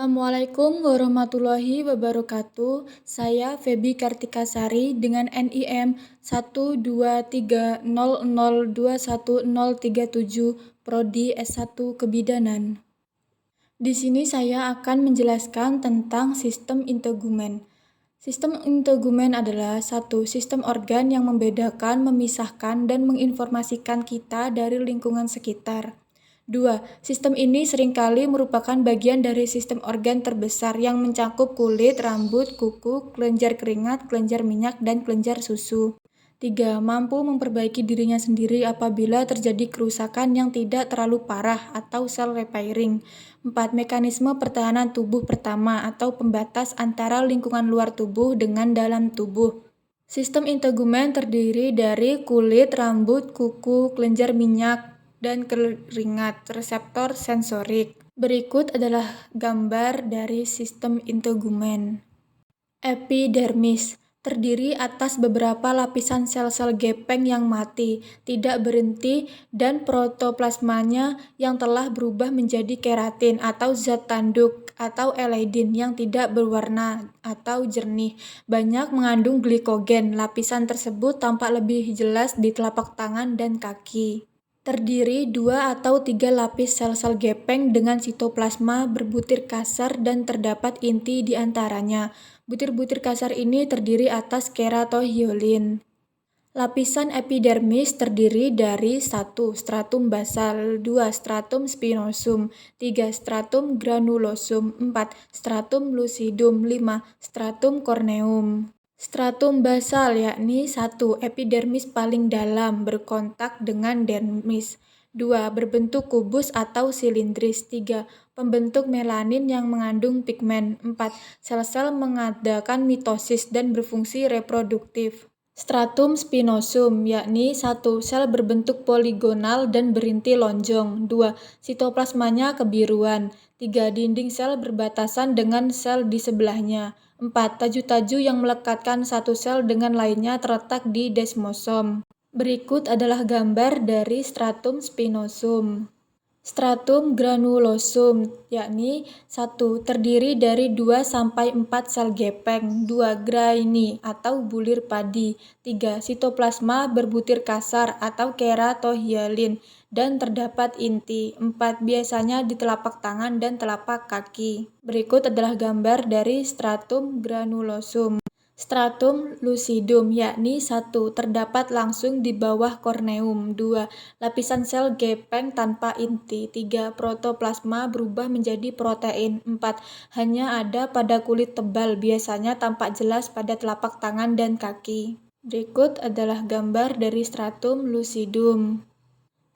Assalamualaikum warahmatullahi wabarakatuh. Saya Feby Kartikasari dengan NIM 12300210037 Prodi S1 Kebidanan. Di sini saya akan menjelaskan tentang sistem integumen. Sistem integumen adalah satu sistem organ yang membedakan, memisahkan, dan menginformasikan kita dari lingkungan sekitar. 2. Sistem ini seringkali merupakan bagian dari sistem organ terbesar yang mencakup kulit, rambut, kuku, kelenjar keringat, kelenjar minyak, dan kelenjar susu. 3. Mampu memperbaiki dirinya sendiri apabila terjadi kerusakan yang tidak terlalu parah atau cell repairing. 4. Mekanisme pertahanan tubuh pertama atau pembatas antara lingkungan luar tubuh dengan dalam tubuh. Sistem integumen terdiri dari kulit, rambut, kuku, kelenjar minyak, dan keringat, reseptor sensorik. Berikut adalah gambar dari sistem integumen. Epidermis terdiri atas beberapa lapisan sel-sel gepeng yang mati, tidak berhenti, dan protoplasmanya yang telah berubah menjadi keratin atau zat tanduk atau eladin yang tidak berwarna atau jernih. Banyak mengandung glikogen. Lapisan tersebut tampak lebih jelas di telapak tangan dan kaki. Terdiri 2 atau 3 lapis sel-sel gepeng dengan sitoplasma berbutir kasar dan terdapat inti di antaranya. Butir-butir kasar ini terdiri atas keratohyalin. Lapisan epidermis terdiri dari 1. Stratum basal, 2. Stratum spinosum, 3. Stratum granulosum, 4. Stratum lucidum, 5. Stratum corneum. Stratum basal yakni 1. Epidermis paling dalam berkontak dengan dermis. 2. Berbentuk kubus atau silindris. 3. Pembentuk melanin yang mengandung pigmen. 4. Sel-sel mengadakan mitosis dan berfungsi reproduktif. Stratum spinosum yakni 1. Sel berbentuk poligonal dan berinti lonjong. 2. Sitoplasmanya kebiruan. 3. Dinding sel berbatasan dengan sel di sebelahnya. 4. Taju-taju yang melekatkan satu sel dengan lainnya terletak di desmosom. Berikut adalah gambar dari stratum spinosum. Stratum granulosum yakni 1. Terdiri dari 2-4 sel gepeng. 2. Graini atau bulir padi. 3. Sitoplasma berbutir kasar atau keratohyalin dan terdapat inti. 4. Biasanya di telapak tangan dan telapak kaki. Berikut adalah gambar dari stratum granulosum. Stratum lucidum yakni 1. Terdapat langsung di bawah korneum. 2. Lapisan sel gepeng tanpa inti. 3. Protoplasma berubah menjadi protein. 4. Hanya ada pada kulit tebal, biasanya tampak jelas pada telapak tangan dan kaki. Berikut adalah gambar dari stratum lucidum.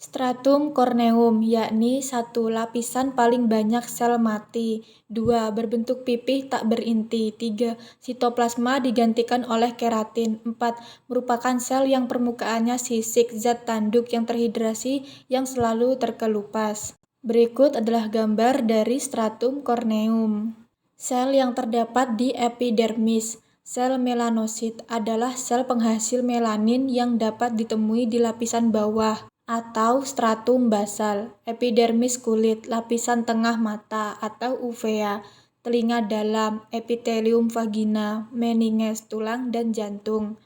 Stratum corneum yakni 1. Lapisan paling banyak sel mati. 2. Berbentuk pipih tak berinti. 3. Sitoplasma digantikan oleh keratin. 4. Merupakan sel yang permukaannya sisik, zat tanduk yang terhidrasi yang selalu terkelupas. Berikut adalah gambar dari stratum corneum. Sel yang terdapat di epidermis. Sel melanosit adalah sel penghasil melanin yang dapat ditemui di lapisan bawah atau stratum basal. Epidermis kulit, lapisan tengah mata atau uvea, telinga dalam, epitelium vagina, meninges tulang dan jantung.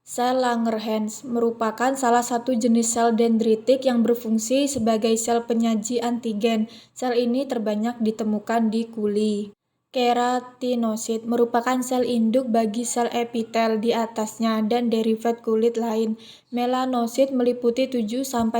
Sel Langerhans merupakan salah satu jenis sel dendritik yang berfungsi sebagai sel penyaji antigen. Sel ini terbanyak ditemukan di kuli. Keratinosit merupakan sel induk bagi sel epitel di atasnya dan derivat kulit lain. Melanosit meliputi 7-10%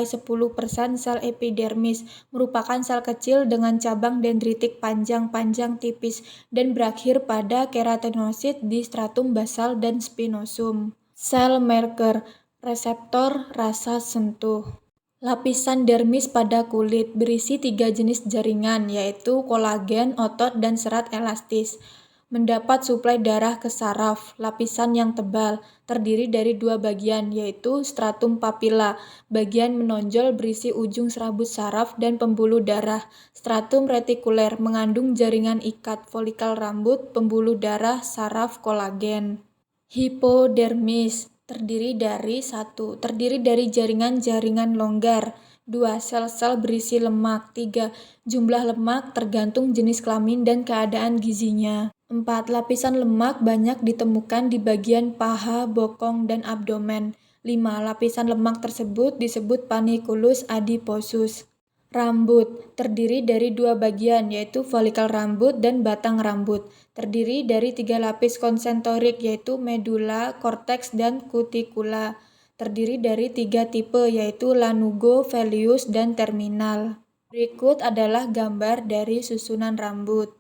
sel epidermis, merupakan sel kecil dengan cabang dendritik panjang-panjang tipis dan berakhir pada keratinosit di stratum basal dan spinosum. Sel marker, reseptor rasa sentuh. Lapisan dermis pada kulit berisi 3 jenis jaringan, yaitu kolagen, otot, dan serat elastis. Mendapat suplai darah ke saraf. Lapisan yang tebal terdiri dari 2 bagian, yaitu stratum papilla, bagian menonjol berisi ujung serabut saraf dan pembuluh darah. Stratum retikuler mengandung jaringan ikat, folikel rambut, pembuluh darah, saraf, kolagen. Hipodermis terdiri dari 1. Terdiri dari jaringan-jaringan longgar, 2. Sel-sel berisi lemak. 3. Jumlah lemak tergantung jenis kelamin dan keadaan gizinya. 4. Lapisan lemak banyak ditemukan di bagian paha, bokong, dan abdomen. 5. Lapisan lemak tersebut disebut panniculus adiposus. Rambut terdiri dari 2 bagian, yaitu folikel rambut dan batang rambut. Terdiri dari 3 lapis konsentrik, yaitu medula, korteks, dan kutikula. Terdiri dari 3 tipe, yaitu lanugo, velius, dan terminal. Berikut adalah gambar dari susunan rambut.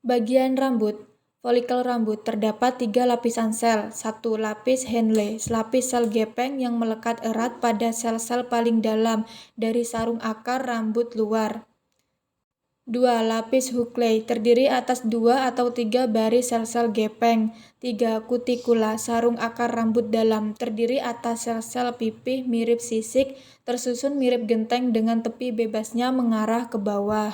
Bagian rambut. Folikel rambut terdapat 3 lapisan sel. 1. Lapis Henle, lapis sel gepeng yang melekat erat pada sel-sel paling dalam dari sarung akar rambut luar. 2. Lapis Hucley, terdiri atas 2 atau 3 baris sel-sel gepeng. 3. Kutikula, sarung akar rambut dalam, terdiri atas sel-sel pipih mirip sisik, tersusun mirip genteng dengan tepi bebasnya mengarah ke bawah.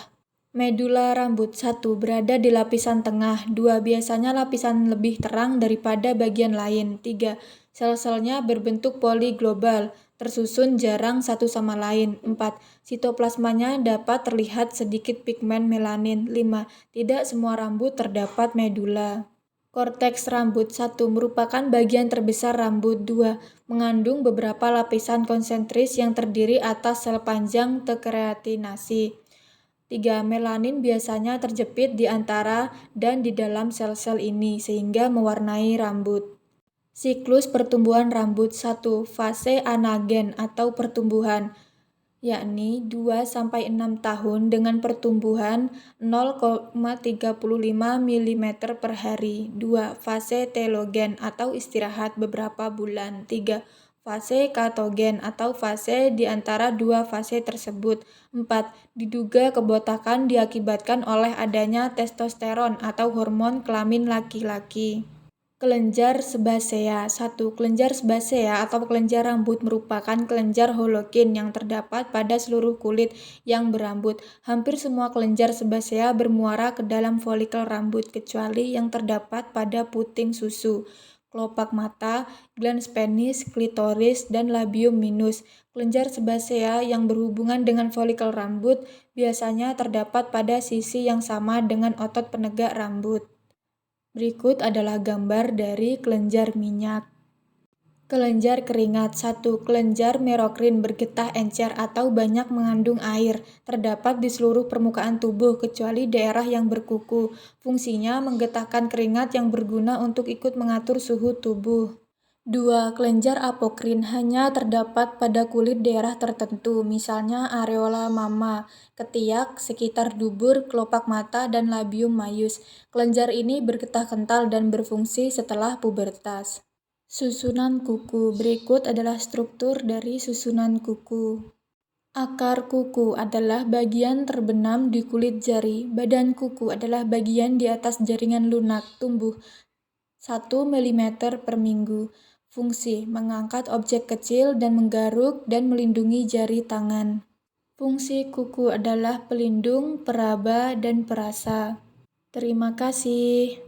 Medula rambut. 1. Berada di lapisan tengah. 2. Biasanya lapisan lebih terang daripada bagian lain. 3. Sel-selnya berbentuk poliglobal, tersusun jarang satu sama lain. 4. Sitoplasmanya dapat terlihat sedikit pigmen melanin. 5. Tidak semua rambut terdapat medula. Korteks rambut. 1. Merupakan bagian terbesar rambut. 2. Mengandung beberapa lapisan konsentris yang terdiri atas sel panjang terkeratinasi. 3. Melanin biasanya terjepit di antara dan di dalam sel-sel ini sehingga mewarnai rambut. Siklus pertumbuhan rambut. 1. Fase anagen atau pertumbuhan, yakni 2-6 tahun dengan pertumbuhan 0,35 mm per hari. 2. Fase telogen atau istirahat beberapa bulan. 3. Fase katogen atau fase di antara 2 fase tersebut. 4. Diduga kebotakan diakibatkan oleh adanya testosteron atau hormon kelamin laki-laki. Kelenjar sebasea. 1. Kelenjar sebasea atau kelenjar rambut merupakan kelenjar holokin yang terdapat pada seluruh kulit yang berambut. Hampir semua kelenjar sebasea bermuara ke dalam folikel rambut kecuali yang terdapat pada puting susu, kelopak mata, glans penis, klitoris, dan labium minus. Kelenjar sebasea yang berhubungan dengan folikel rambut biasanya terdapat pada sisi yang sama dengan otot penegak rambut. Berikut adalah gambar dari kelenjar minyak. Kelenjar keringat. 1. Kelenjar merokrin bergetah encer atau banyak mengandung air. Terdapat di seluruh permukaan tubuh kecuali daerah yang berkuku. Fungsinya menggetahkan keringat yang berguna untuk ikut mengatur suhu tubuh. 2. Kelenjar apokrin hanya terdapat pada kulit daerah tertentu, misalnya areola mama, ketiak, sekitar dubur, kelopak mata, dan labium maius. Kelenjar ini bergetah kental dan berfungsi setelah pubertas. Susunan kuku. Berikut adalah struktur dari susunan kuku. Akar kuku adalah bagian terbenam di kulit jari. Badan kuku adalah bagian di atas jaringan lunak, tumbuh 1 mm per minggu. Fungsi: mengangkat objek kecil dan menggaruk dan melindungi jari tangan. Fungsi kuku adalah pelindung, peraba, dan perasa. Terima kasih.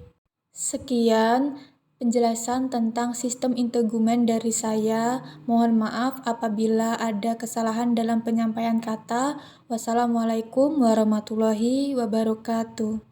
Sekian penjelasan tentang sistem integumen dari saya. Mohon maaf apabila ada kesalahan dalam penyampaian kata. Wassalamualaikum warahmatullahi wabarakatuh.